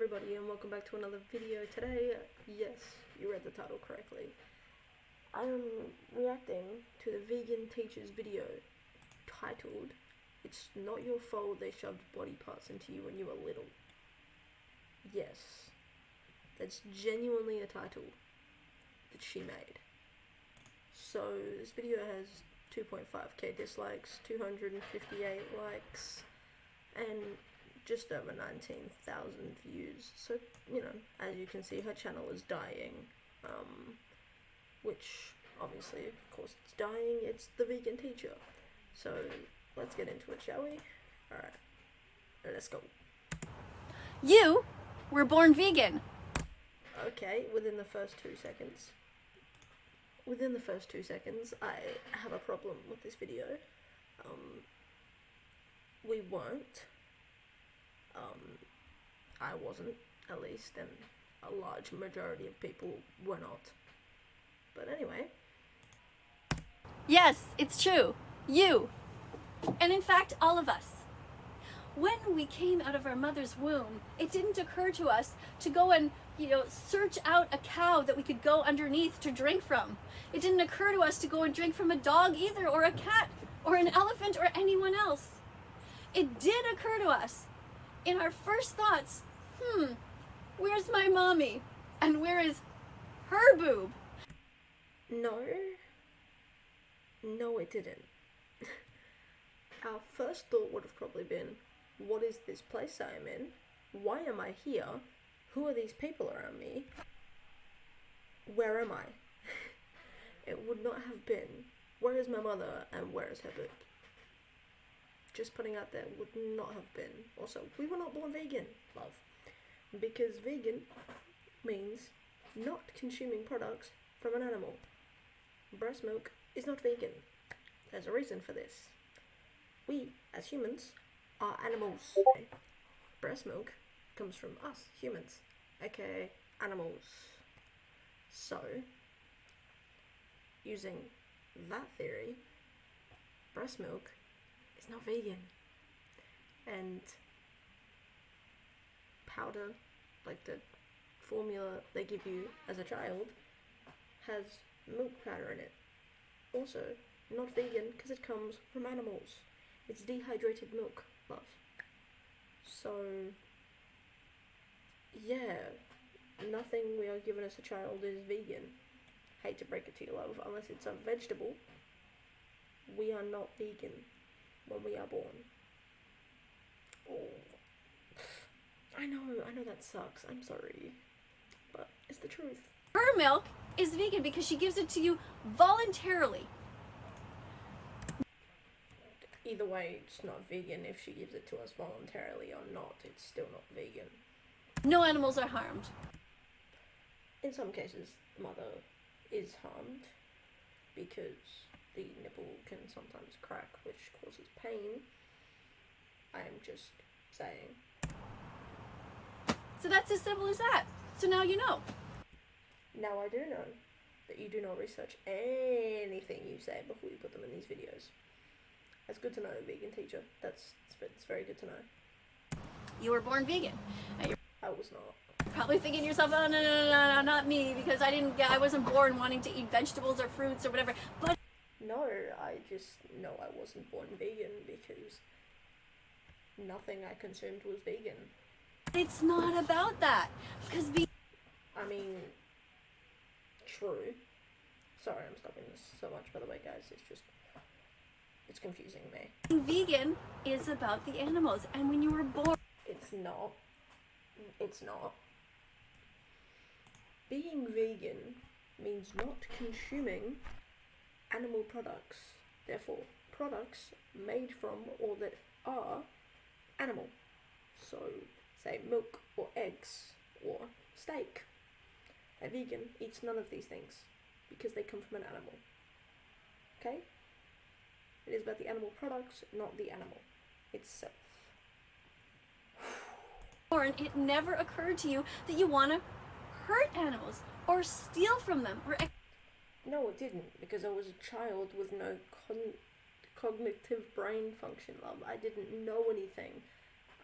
everybody, and welcome back to another video. Today, yes, you read the title correctly. I am reacting to the vegan teacher's video titled, "It's Not Your Fault They Shoved Body Parts Into You When You Were Little." Yes, that's genuinely a title that she made. So, this video has 2.5k dislikes, 258 likes, and just over 19,000 views. So, you know, as you can see, her channel is dying. Which, obviously, of course it's dying, it's the vegan teacher. So, let's get into it, shall we? Alright, let's go. You were born vegan. Okay, within the first 2 seconds. Within the first 2 seconds, I have a problem with this video. We weren't. I wasn't, at least, and a large majority of people were not. But anyway. Yes, it's true. You. And in fact, all of us. When we came out of our mother's womb, it didn't occur to us to go and, search out a cow that we could go underneath to drink from. It didn't occur to us to go and drink from a dog either, or a cat, or an elephant, or anyone else. It did occur to us in our first thoughts, where's my mommy? And where is her boob? No, it didn't. Our first thought would have probably been, what is this place I am in? Why am I here? Who are these people around me? Where am I? It would not have been, where is my mother and where is her boob? Just putting out there, would not have been. Also, we were not born vegan, love. Because vegan means not consuming products from an animal. Breast milk is not vegan. There's a reason for this. We, as humans, are animals. Breast milk comes from us, humans, aka animals. So, using that theory, breast milk is not vegan. And powder, like the formula they give you as a child, has milk powder in it. Also, not vegan because it comes from animals. It's dehydrated milk, love. So, yeah, nothing we are given as a child is vegan. Hate to break it to you, love, unless it's a vegetable. We are not vegan when we are born. Oh, I know that sucks. I'm sorry, but it's the truth. Her milk is vegan because she gives it to you voluntarily. Either way, it's not vegan. If she gives it to us voluntarily or not, it's still not vegan. No animals are harmed. In some cases, the mother is harmed because the nipple can sometimes crack, which causes pain. I am just saying. So that's as simple as that. So now you know. Now I do know that you do not research anything you say before you put them in these videos. That's good to know, vegan teacher. It's very good to know. You were born vegan. I was not. Probably thinking to yourself, oh, no, not me, because I wasn't born wanting to eat vegetables or fruits or whatever. But no, I just know I wasn't born vegan because nothing I consumed was vegan. It's not about that, because I mean, true. Sorry, I'm stopping this so much, by the way, guys. It's confusing me. Vegan is about the animals, and when you were born... It's not. It's not. Being vegan means not consuming animal products. Therefore, products made from or that are animal. So, say milk or eggs or steak. A vegan eats none of these things because they come from an animal. Okay? It is about the animal products, not the animal itself. It never occurred to you that you want to hurt animals or steal from them or... No, it didn't, because I was a child with no cognitive brain function, love. I didn't know anything.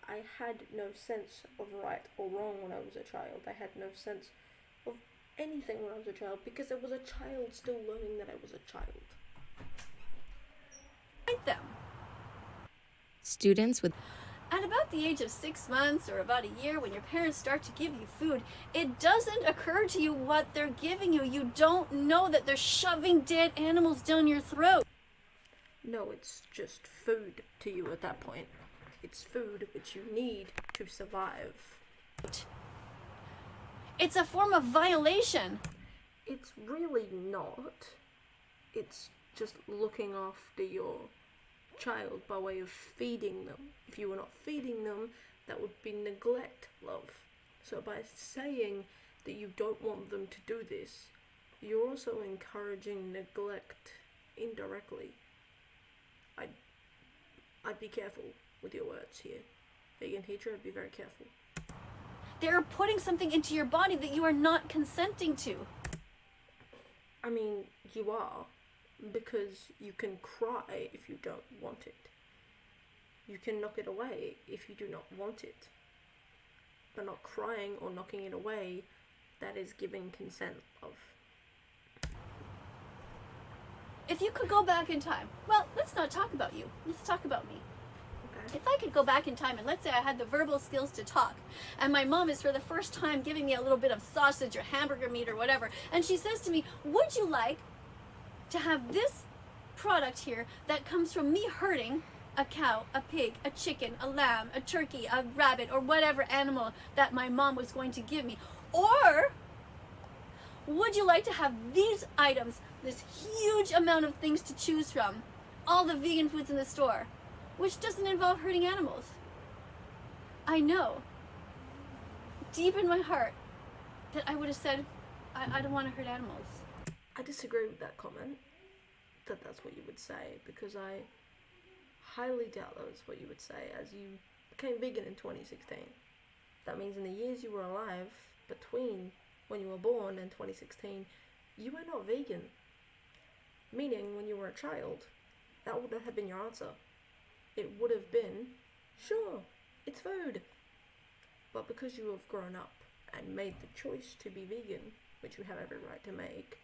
I had no sense of right or wrong when I was a child. I had no sense of anything when I was a child because I was a child still learning that I was a child. Them. Students with At about the age of 6 months or about a year, when your parents start to give you food, it doesn't occur to you what they're giving you. You don't know that they're shoving dead animals down your throat. No, it's just food to you at that point. It's food which you need to survive. It's a form of violation. It's really not. It's just looking after your child by way of feeding them. If you were not feeding them, that would be neglect, love. So by saying that you don't want them to do this, you're also encouraging neglect indirectly. I'd be careful with your words here. Vegan teacher, I'd be very careful. They're putting something into your body that you are not consenting to. I mean, you are, because you can cry if you don't want it. You can knock it away if you do not want it. But not crying or knocking it away, that is giving consent, love. If you could go back in time, well, let's not talk about you. Let's talk about me. Okay. If I could go back in time and let's say I had the verbal skills to talk, and my mom is for the first time giving me a little bit of sausage or hamburger meat or whatever, and she says to me, would you like to have this product here that comes from me hurting a cow, a pig, a chicken, a lamb, a turkey, a rabbit, or whatever animal that my mom was going to give me? Or would you like to have these items, this huge amount of things to choose from, all the vegan foods in the store, which doesn't involve hurting animals? I know, deep in my heart, that I would have said, I don't want to hurt animals. I disagree with that comment, that that's what you would say, because I highly doubt that was what you would say, as you became vegan in 2016. That means in the years you were alive, between when you were born and 2016, you were not vegan. Meaning, when you were a child, that would not have been your answer. It would have been, sure, it's food. But because you have grown up and made the choice to be vegan, which you have every right to make,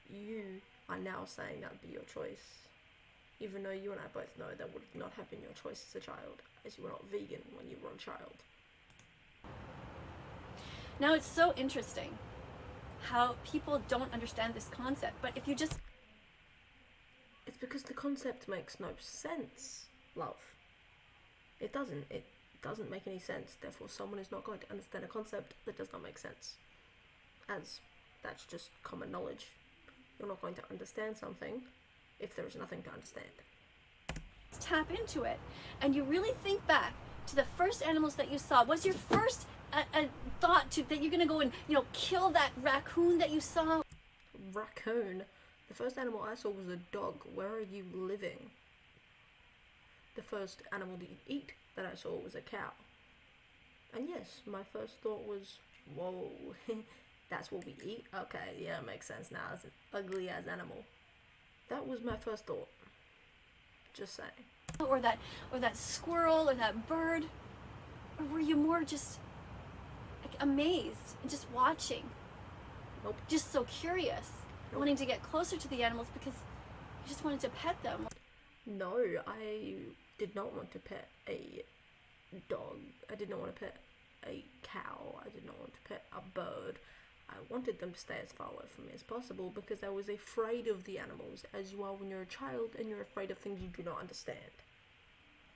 you are now saying that would be your choice. Even though you and I both know that would not have been your choice as a child, as you were not vegan when you were a child. Now it's so interesting how people don't understand this concept, but if you just... It's because the concept makes no sense, love. It doesn't. It doesn't make any sense. Therefore, someone is not going to understand a concept that does not make sense. As that's just common knowledge. You're not going to understand something if there is nothing to understand. tap into it and you really think back to the first animals that you saw. Was your first thought that you're gonna go and kill that raccoon that you saw? Raccoon? The first animal I saw was a dog. Where are you living? The first animal to eat that I saw was a cow. And yes, my first thought was, whoa, that's what we eat? Okay, yeah, it makes sense now. It's an ugly ass animal. That was my first thought. Just saying. Or that squirrel or that bird? Or were you more just amazed and just watching? Nope. Just so curious, Nope. wanting to get closer to the animals because you just wanted to pet them. No, I did not want to pet a dog. I did not want to pet a cow. I did not want to pet a bird. I wanted them to stay as far away from me as possible because I was afraid of the animals, as you are when you're a child and you're afraid of things you do not understand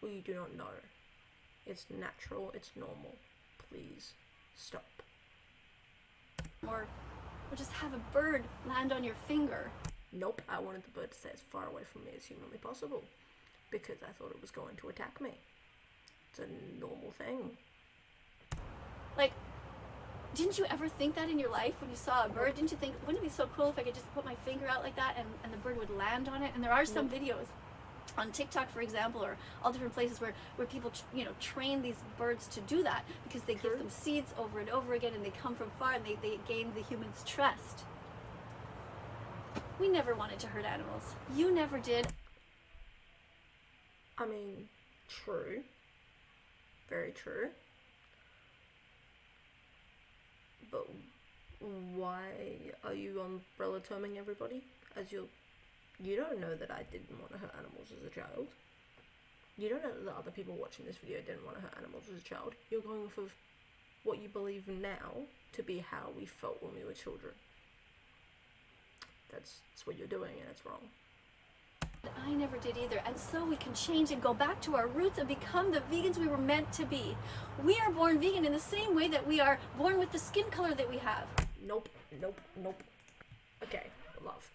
or you do not know. It's natural, it's normal. Please stop. Or just have a bird land on your finger. Nope, I wanted the bird to stay as far away from me as humanly possible because I thought it was going to attack me. It's a normal thing. Didn't you ever think that in your life when you saw a bird? Didn't you think, wouldn't it be so cool if I could just put my finger out like that and the bird would land on it? And there are some videos on TikTok, for example, or all different places where people train these birds to do that because they give them seeds over and over again and they come from far and they gain the human's trust. We never wanted to hurt animals. You never did. I mean, true. true. But why are you umbrella terming everybody as your... You don't know that I didn't want to hurt animals as a child. You don't know that the other people watching this video didn't want to hurt animals as a child. You're going off of what you believe now to be how we felt when we were children. That's what you're doing, and it's wrong. I never did either, and so we can change and go back to our roots and become the vegans we were meant to be. We are born vegan in the same way that we are born with the skin color that we have. Nope. Okay, love.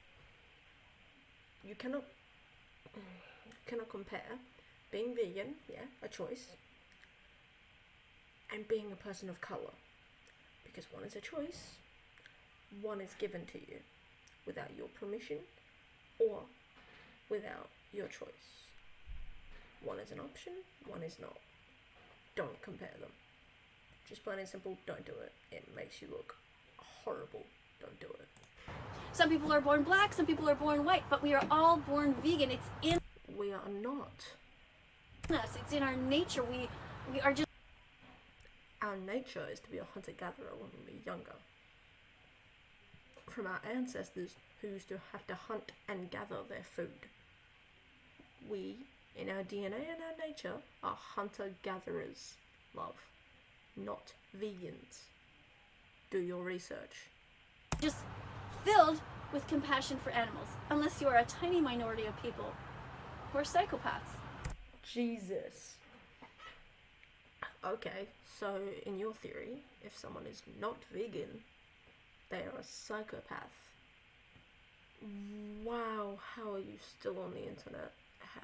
You cannot compare being vegan, yeah, a choice, and being a person of color. Because one is a choice, one is given to you without your permission or without your choice. One is an option, one is not. Don't compare them. Just plain and simple, don't do it. It makes you look horrible. Don't do it. Some people are born black, some people are born white, but we are all born vegan. It's in We are not. us. It's in our nature. We are just... Our nature is to be a hunter-gatherer when we were younger. From our ancestors who used to have to hunt and gather their food. We, in our DNA and our nature, are hunter-gatherers, love. Not vegans. Do your research. just filled with compassion for animals, unless you are a tiny minority of people who are psychopaths. Jesus. Okay, so in your theory, if someone is not vegan, they are a psychopath. Wow, how are you still on the internet?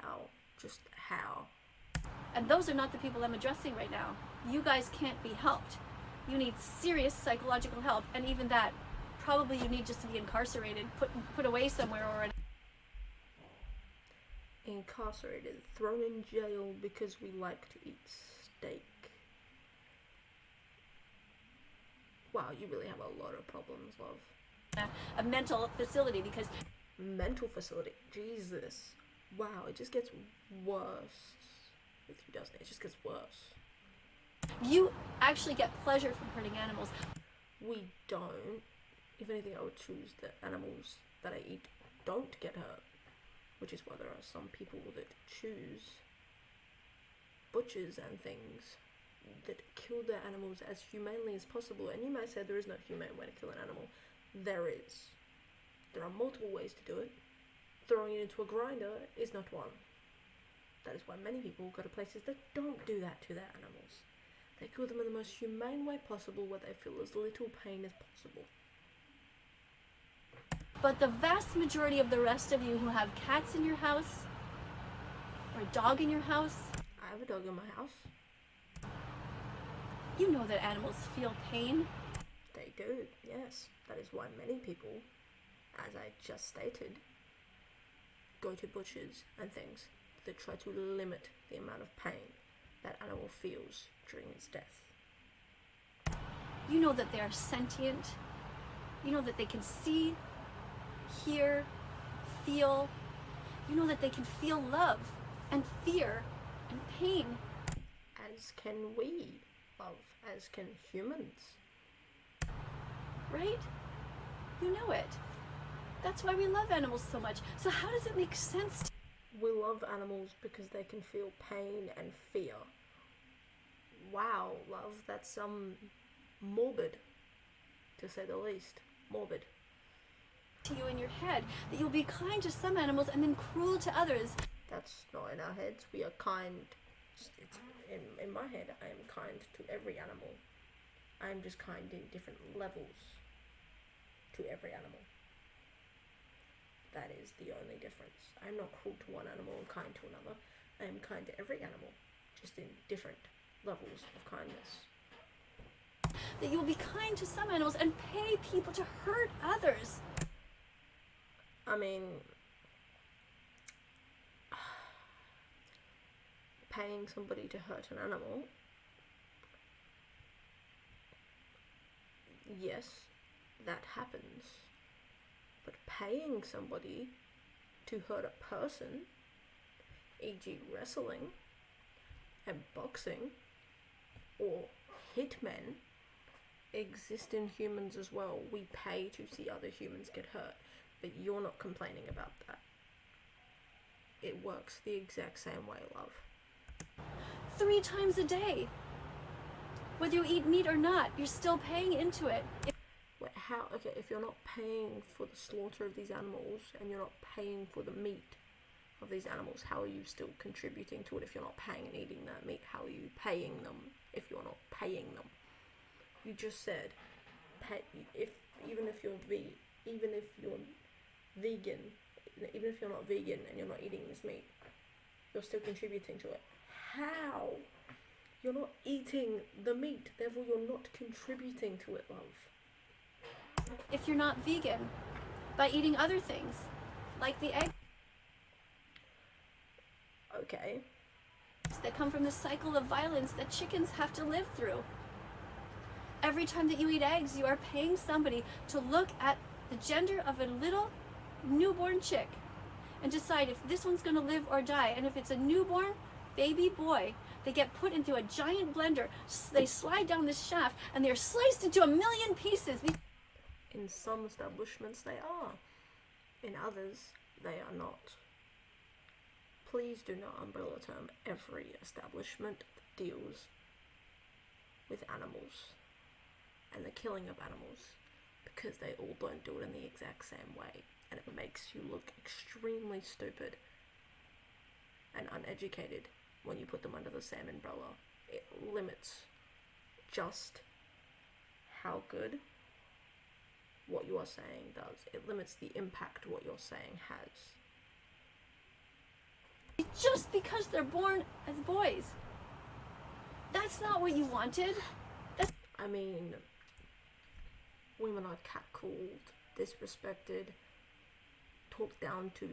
How? Just how? And those are not the people I'm addressing right now. You guys can't be helped. You need serious psychological help, and even that, probably you need just to be incarcerated, put away somewhere, or Incarcerated, thrown in jail because we like to eat steak. Wow, you really have a lot of problems, love. a mental facility, because Mental facility, Jesus. Wow, it just gets worse with you, doesn't it? It just gets worse. you actually get pleasure from hurting animals. We don't. If anything, I would choose that animals that I eat don't get hurt. Which is why there are some people that choose butchers and things that kill their animals as humanely as possible. And you might say there is no humane way to kill an animal. There is. There are multiple ways to do it. Throwing it into a grinder is not one. That is why many people go to places that don't do that to their animals. They kill them in the most humane way possible, where they feel as little pain as possible. But the vast majority of the rest of you who have cats in your house, or a dog in your house, I have a dog in my house. you know that animals feel pain. They do, yes. That is why many people, as I just stated, go to butchers and things that try to limit the amount of pain that animal feels during its death. You know that they are sentient. You know that they can see, hear, feel. You know that they can feel love and fear and pain. As can we, love, as can humans. Right? You know it. That's why we love animals so much. So how does it make sense to... We love animals because they can feel pain and fear. Wow, love, that's morbid, to say the least. Morbid. to you in your head that you'll be kind to some animals and then cruel to others? That's not in our heads. We are kind. It's in my head, I am kind to every animal. I am just kind in different levels to every animal. That is the only difference. I am not cruel to one animal and kind to another. I am kind to every animal, just in different levels of kindness. That you'll be kind to some animals and pay people to hurt others? I mean, paying somebody to hurt an animal, yes, that happens. But paying somebody to hurt a person, e.g. wrestling and boxing, or hitmen exist in humans as well. We pay to see other humans get hurt, but you're not complaining about that. It works the exact same way, love. 3 times a day. Whether you eat meat or not, you're still paying into it. Wait, how? Okay, if you're not paying for the slaughter of these animals and you're not paying for the meat of these animals, how are you still contributing to it if you're not paying and eating that meat? How are you paying them if you're not paying them? You just said, even if you're vegan, even if you're not vegan and you're not eating this meat, you're still contributing to it. How? You're not eating the meat, therefore you're not contributing to it, love. If you're not vegan, by eating other things, like the eggs Okay. that come from the cycle of violence that chickens have to live through. Every time that you eat eggs, you are paying somebody to look at the gender of a little newborn chick and decide if this one's going to live or die. And if it's a newborn baby boy, they get put into a giant blender, they slide down this shaft, and they're sliced into 1,000,000 pieces. In some establishments they are. In others, they are not. Please do not umbrella term every establishment that deals with animals and the killing of animals, because they all don't do it in the exact same way, and it makes you look extremely stupid and uneducated when you put them under the same umbrella. It limits just how good what you are saying does. It limits the impact what you're saying has. Just because they're born as boys. That's not what you wanted. I mean, women are catcalled, disrespected, talked down to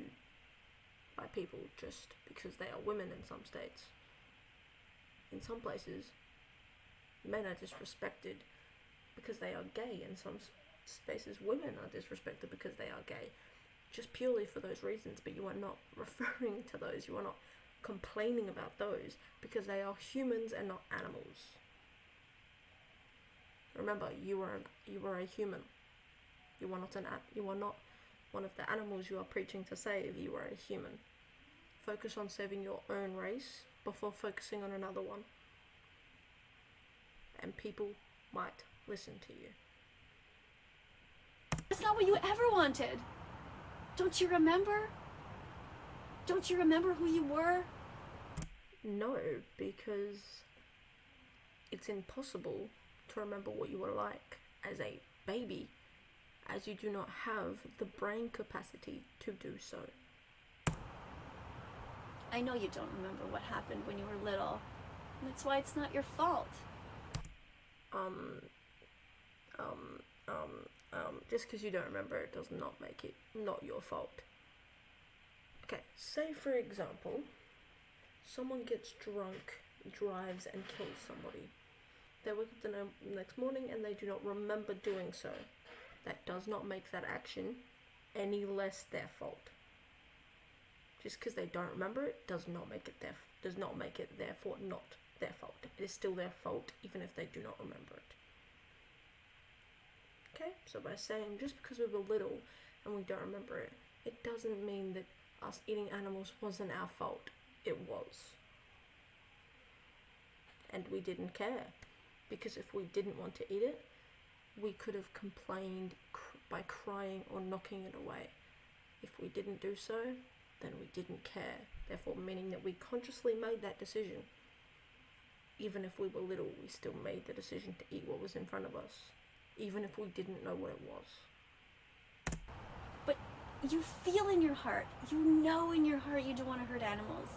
by people just because they are women in some states. In some places, men are disrespected because they are gay. In some spaces, women are disrespected because they are gay. Just purely for those reasons, but you are not referring to those. You are not complaining about those because they are humans and not animals. Remember, you are a human. You are not one of the animals you are preaching to save. You are a human. Focus on saving your own race before focusing on another one. And people might listen to you. That's not what you ever wanted. Don't you remember? Don't you remember who you were? No, because it's impossible to remember what you were like as a baby, as you do not have the brain capacity to do so. I know you don't remember what happened when you were little. That's why it's not your fault. Just because you don't remember it does not make it not your fault. Okay, say for example, someone gets drunk, drives and kills somebody. They wake up the next morning and they do not remember doing so. That does not make that action any less their fault. Just because they don't remember it does not make it therefore not their fault. It is still their fault even if they do not remember it. Okay, so by saying just because we were little and we don't remember it, it doesn't mean that us eating animals wasn't our fault. It was. And we didn't care. Because if we didn't want to eat it, we could have complained by crying or knocking it away. If we didn't do so, then we didn't care. Therefore, meaning that we consciously made that decision. Even if we were little, we still made the decision to eat what was in front of us. Even if we didn't know what it was. But you feel in your heart, you know in your heart you don't want to hurt animals.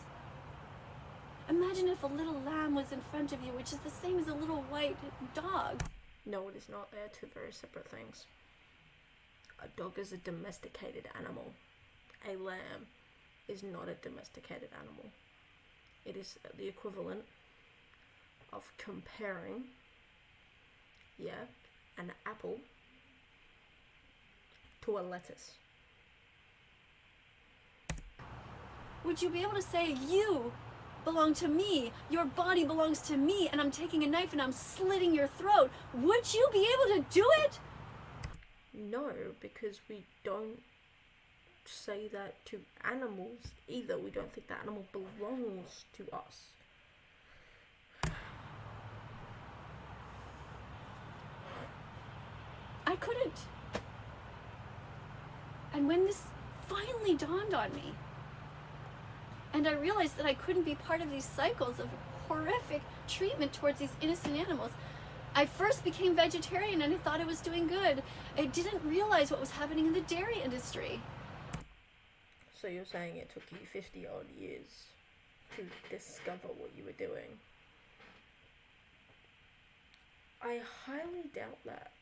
Imagine if a little lamb was in front of you, which is the same as a little white dog. No, it is not. They are two very separate things. A dog is a domesticated animal. A lamb is not a domesticated animal. It is the equivalent of comparing, an apple to a lettuce. Would you be able to say you belong to me. Your body belongs to me, and I'm taking a knife and I'm slitting your throat. Would you be able to do it? No, because we don't say that to animals either. We don't think that animal belongs to us. I couldn't. And when this finally dawned on me, and I realized that I couldn't be part of these cycles of horrific treatment towards these innocent animals, I first became vegetarian and I thought I was doing good. I didn't realize what was happening in the dairy industry. So you're saying it took you 50 odd years to discover what you were doing? I highly doubt that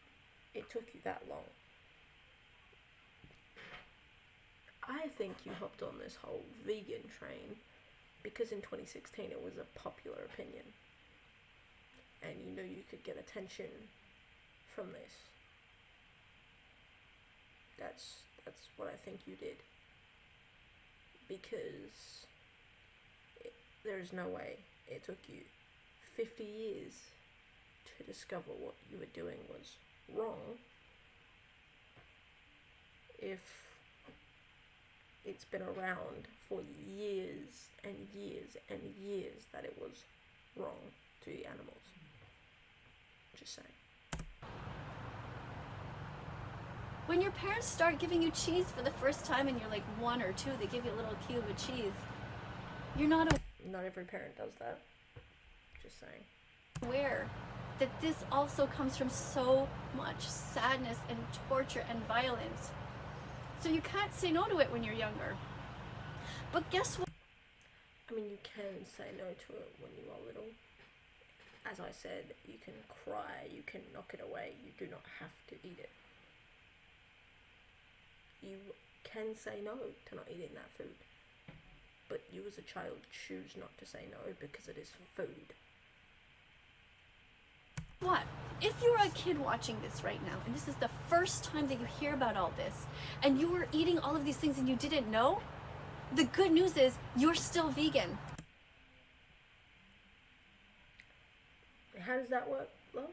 it took you that long. I think you hopped on this whole vegan train because in 2016 it was a popular opinion. And you knew you could get attention from this. That's what I think you did. Because there's no way it took you 50 years to discover what you were doing was wrong if it's been around for years and years and years that it was wrong to the animals. Just saying. When your parents start giving you cheese for the first time and you're like 1 or 2, they give you a little cube of cheese. You're not every parent does that. Just saying. aware that this also comes from so much sadness and torture and violence. So you can't say no to it when you're younger. But guess what? I mean, you can say no to it when you are little. As I said, you can cry, you can knock it away, you do not have to eat it. You can say no to not eating that food. But you as a child choose not to say no because it is food. What? If you're a kid watching this right now, and this is the first time that you hear about all this, and you were eating all of these things and you didn't know, the good news is you're still vegan. How does that work, love?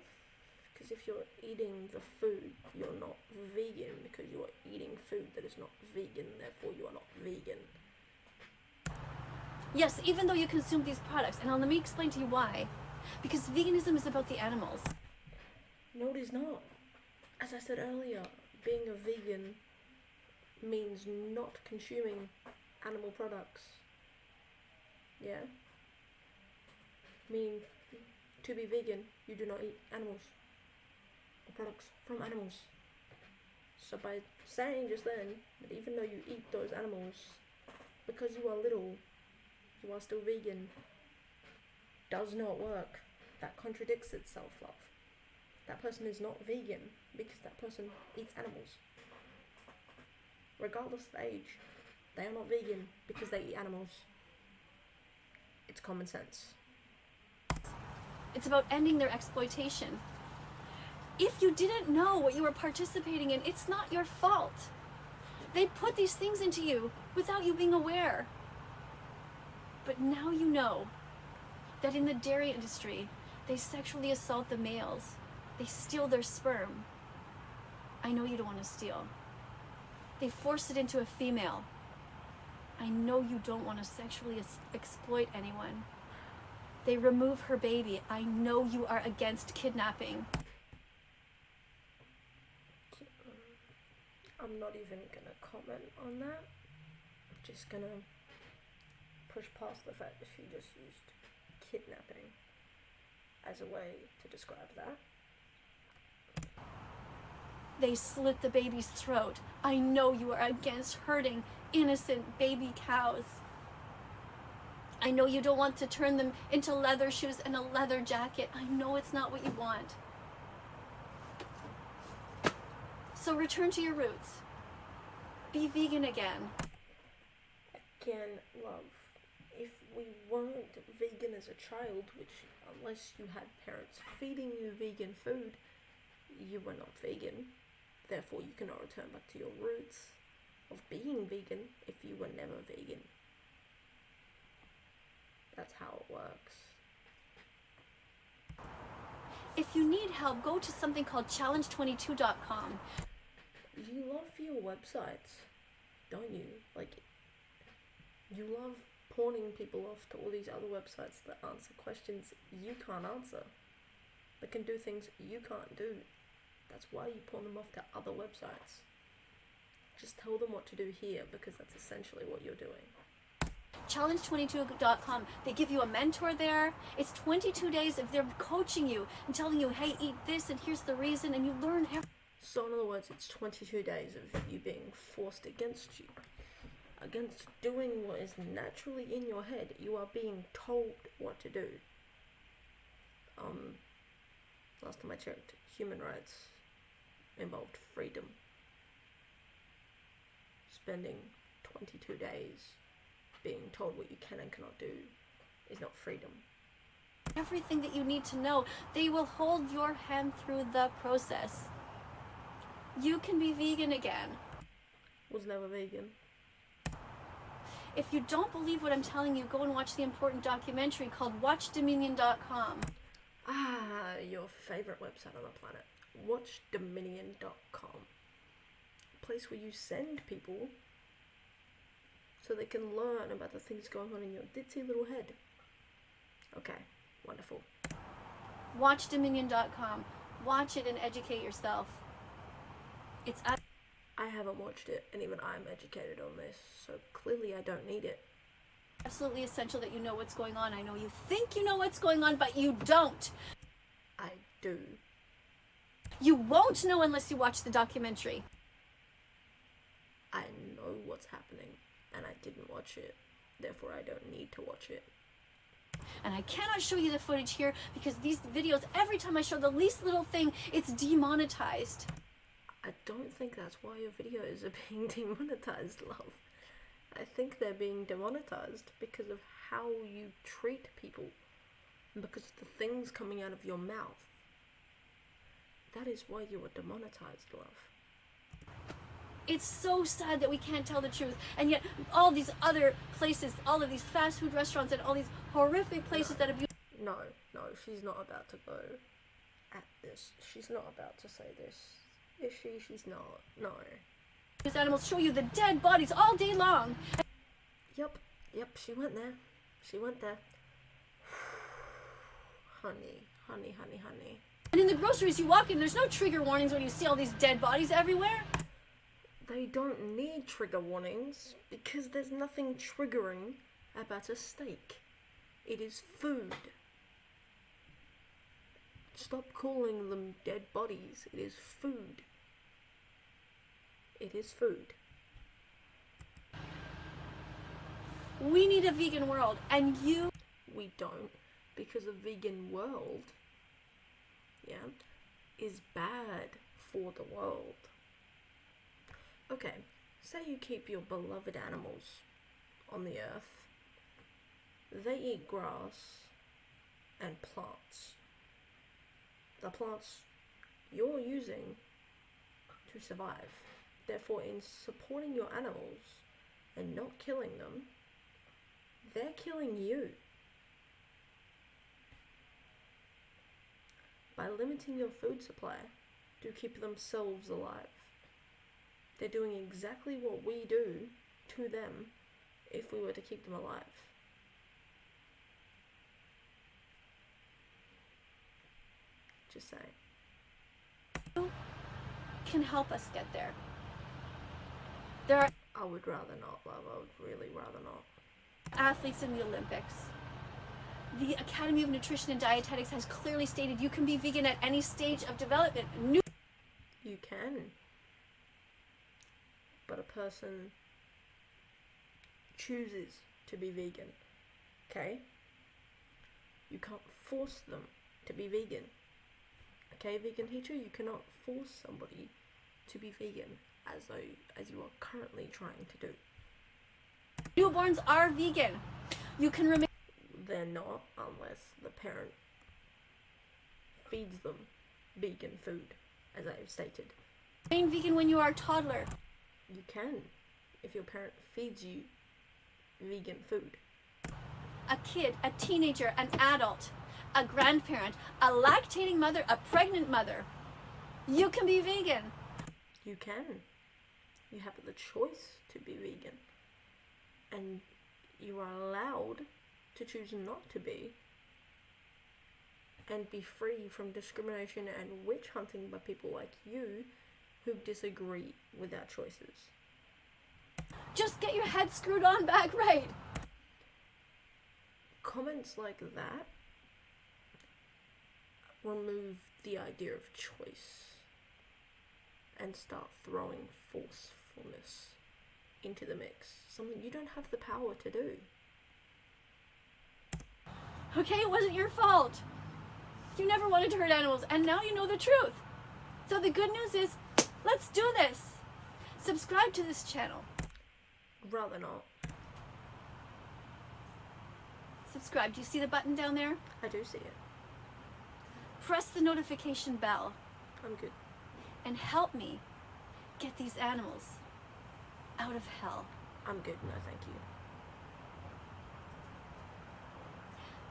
Because if you're eating the food, you're not vegan because you are eating food that is not vegan, therefore you are not vegan. Yes, even though you consume these products, and let me explain to you why. Because veganism is about the animals. No, it is not. As I said earlier, being a vegan means not consuming animal products. Yeah? Meaning, to be vegan, you do not eat animals or products from animals. So by saying just then that even though you eat those animals, because you are little, you are still vegan, does not work. That contradicts itself, love. That person is not vegan because that person eats animals. Regardless of age, they are not vegan because they eat animals. It's common sense. It's about ending their exploitation. If you didn't know what you were participating in, it's not your fault. They put these things into you without you being aware. But now you know that in the dairy industry, they sexually assault the males. They steal their sperm. I know you don't want to steal. They force it into a female. I know you don't want to sexually exploit anyone. They remove her baby. I know you are against kidnapping. I'm not even gonna comment on that. Just gonna push past the fact that she just used kidnapping as a way to describe that. They slit the baby's throat. I know you are against hurting innocent baby cows. I know you don't want to turn them into leather shoes and a leather jacket. I know it's not what you want. So return to your roots. Be vegan again. Again, love, if we weren't vegan as a child, which unless you had parents feeding you vegan food, you were not vegan. Therefore, you cannot return back to your roots of being vegan if you were never vegan. That's how it works. If you need help, go to something called challenge22.com. You love your websites, don't you? Like, you love pawning people off to all these other websites that answer questions you can't answer, that can do things you can't do. That's why you pawn them off to other websites. Just tell them what to do here, because that's essentially what you're doing. Challenge22.com. They give you a mentor there. It's 22 days of them coaching you and telling you, hey, eat this and here's the reason, and you learn everything. So in other words, it's 22 days of you being forced against you. Against doing what is naturally in your head. You are being told what to do. Last time I checked, human rights involved freedom. Spending 22 days being told what you can and cannot do is not freedom. Everything that you need to know. They will hold your hand through the process. You can be vegan again. Was never vegan. If you don't believe what I'm telling you, go and watch the important documentary called Watchdominion.com. Ah, your favorite website on the planet. Watchdominion.com. A place where you send people so they can learn about the things going on in your ditzy little head. Okay, wonderful. Watchdominion.com. Watch it and educate yourself. It's I haven't watched it, and even I'm educated on this, so clearly I don't need it. absolutely essential that you know what's going on. I know you think you know what's going on, but you don't. I do. You won't know unless you watch the documentary. I know what's happening, and I didn't watch it. Therefore, I don't need to watch it. And I cannot show you the footage here because these videos, every time I show the least little thing, it's demonetized. I don't think that's why your videos are being demonetized, love. I think they're being demonetized because of how you treat people and because of the things coming out of your mouth. That is why you are demonetized, love. It's so sad that we can't tell the truth, and yet all these other places, all of these fast food restaurants and all these horrific places that abuse... No, she's not about to go at this. She's not about to say this. Is she? She's not. No. These animals show you the dead bodies all day long. Yep, she went there. She went there. Honey. And in the groceries you walk in, there's no trigger warnings when you see all these dead bodies everywhere. They don't need trigger warnings because there's nothing triggering about a steak. It is food. Stop calling them dead bodies. It is food. It is food. We need a vegan world, and you... We don't, because a vegan world, is bad for the world. Okay, say you keep your beloved animals on the earth. They eat grass and plants. The plants you're using to survive. Therefore, in supporting your animals and not killing them, they're killing you. By limiting your food supply to keep themselves alive. They're doing exactly what we do to them if we were to keep them alive. Just saying. You can help us get there. There are I would rather not, love. I would really rather not. athletes in the Olympics. The Academy of Nutrition and Dietetics has clearly stated you can be vegan at any stage of development. You can. But a person chooses to be vegan. Okay? You can't force them to be vegan. Okay, vegan teacher, you cannot force somebody to be vegan as you are currently trying to do. Newborns are vegan. You can remain... They're not unless the parent feeds them vegan food, as I have stated. Remain vegan when you are a toddler. You can, if your parent feeds you vegan food. a kid, a teenager, an adult, a grandparent, a lactating mother, a pregnant mother. You can be vegan. You can. You have the choice to be vegan. And you are allowed to choose not to be. And be free from discrimination and witch hunting by people like you who disagree with our choices. Just get your head screwed on back right. Comments like that remove the idea of choice and start throwing forcefulness into the mix. Something you don't have the power to do. Okay, it wasn't your fault. You never wanted to hurt animals, and now you know the truth. So the good news is, let's do this. Subscribe to this channel. Rather not. Subscribe. Do you see the button down there? I do see it. Press the notification bell I'm good. and help me get these animals out of hell. I'm good, no thank you.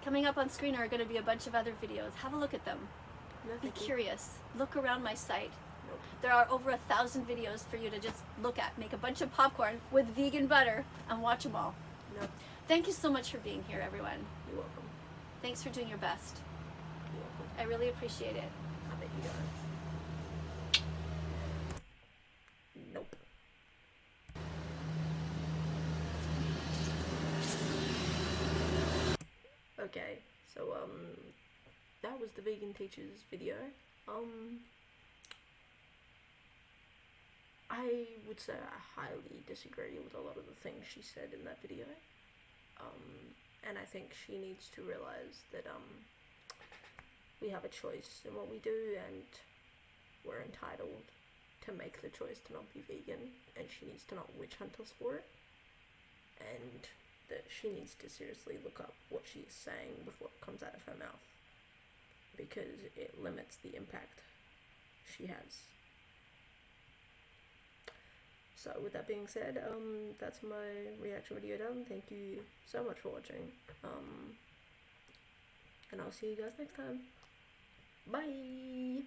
Coming up on screen are going to be a bunch of other videos. Have a look at them. No Be thank you. curious. Look around my site. Nope. There are over 1,000 videos for you to just look at. Make a bunch of popcorn with vegan butter and watch them all. Nope. Thank you so much for being here, everyone. You're welcome. Thanks for doing your best. You're welcome. I really appreciate it. I bet you don't. Nope. Okay, so that was the vegan teacher's video. I would say I highly disagree with a lot of the things she said in that video. And I think she needs to realize that we have a choice in what we do, and we're entitled to make the choice to not be vegan, and she needs to not witch hunt us for it, and that she needs to seriously look up what she is saying with what comes out of her mouth, because it limits the impact she has. So with that being said, that's my reaction video done. Thank you so much for watching, and I'll see you guys next time. Bye!